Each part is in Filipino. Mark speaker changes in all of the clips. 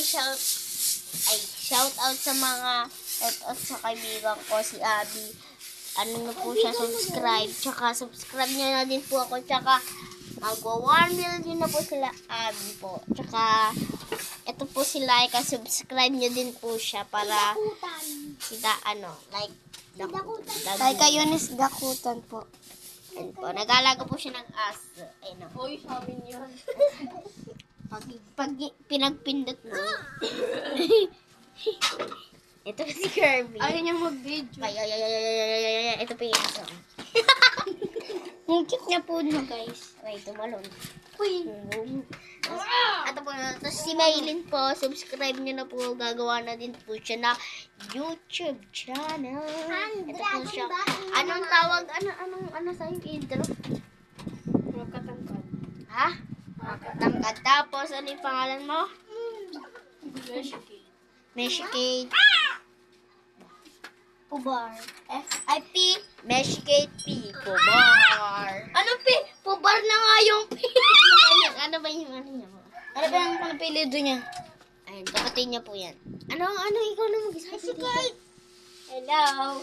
Speaker 1: shout out sa kaibigan ko, si Abby. Ano na po siya, subscribe niya na din po ako, tsaka magwa 1 million na po sila, Abby po. Tsaka, ito po si Laika, subscribe niyo din po siya para kita,
Speaker 2: Laika Yunis Dakutan po.
Speaker 1: Ayun po, nag-alaga po siya ng aso. Ayun o.
Speaker 2: Uy, sabi niyo.
Speaker 1: Pag pinagpindot mo. Ito si Kirby.
Speaker 2: Ayaw niya mag-video.
Speaker 1: Ito po yung aso.
Speaker 2: Ang cute niya po na, guys.
Speaker 1: Aray, tumalon.
Speaker 2: Uy.
Speaker 1: Ito po, tapos si Maylin po, subscribe niyo na po, gagawa na din po siya na YouTube channel. Ito po siya. Anong tawag, ano sa'yo, intro?
Speaker 2: Magkatangkad.
Speaker 1: Ha? Makatangkad. Tapos, ano yung pangalan mo? Meshikate.
Speaker 2: Pubar. F-I-P.
Speaker 1: Meshikate P. Pubar.
Speaker 2: Ano P? Pubar na nga yung P.
Speaker 1: Ano ba yung ano niya?
Speaker 2: Ano ba yung panapilido niya?
Speaker 1: Ayun, kapatid niya po yan. Ano, ikaw na mag-isa.
Speaker 2: Meshikate. Hello.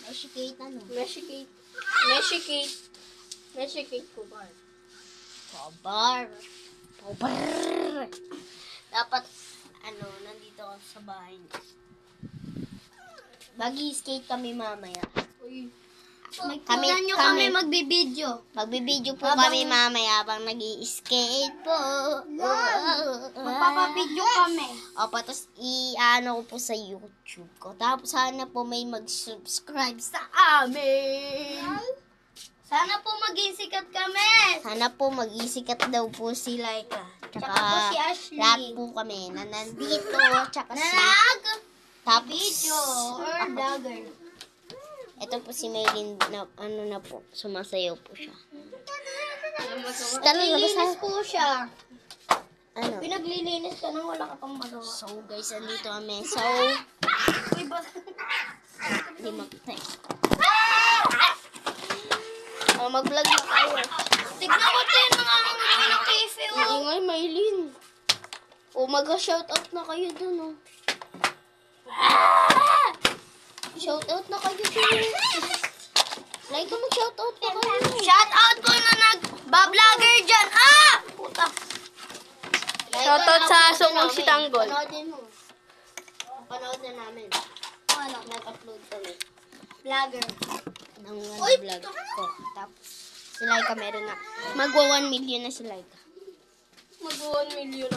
Speaker 1: Meshikate, ano?
Speaker 2: Meshikate. Meshikate Pubar.
Speaker 1: Pubar. Dapat, nandito ako sa bahay niya. Mag-skate kami mamaya.
Speaker 2: Uy.
Speaker 1: Kami
Speaker 2: magbibideo.
Speaker 1: Magbibideo po kami mamaya habang nag-i-skate po.
Speaker 2: Magpapabideo kami.
Speaker 1: Opo, tapos i-ano ko po sa YouTube ko. Tapos sana po may mag-subscribe sa amin.
Speaker 2: Sana po maging sikat kami.
Speaker 1: Sana po mag-isikat daw po si Laika.
Speaker 2: Tsaka po si Ashley.
Speaker 1: Lahat po kami na nandito. Tsaka si... Tapos...
Speaker 2: Video or vlogger.
Speaker 1: Ito po si Maylin na na po. Sumasayaw po siya.
Speaker 2: Naglilinis po siya.
Speaker 1: Ano?
Speaker 2: Pinaglilinis ka nang wala ka pang magawa.
Speaker 1: So guys, andito kami. So,
Speaker 2: Uy, ba?
Speaker 1: hindi mag-text. Mag-vlog na tayo.
Speaker 2: Tignan mo ito yung mga hangarin ng cafe.
Speaker 1: Ingay, Maylin. Mag-shoutout na kayo dun, Shoutout na kayo dun. Like mo, shoutout na kayo.
Speaker 2: Shoutout ko na nag-vlogger dyan. Puta. Shoutout sa aso kong si Tanggol.
Speaker 1: Panoodin mo. Panood na namin. Nag-upload kami.
Speaker 2: Vlogger.
Speaker 1: Ng vlog ko. Tapos, si Laika meron na. Magwa 1 million na si Laika.
Speaker 2: Mag-1 million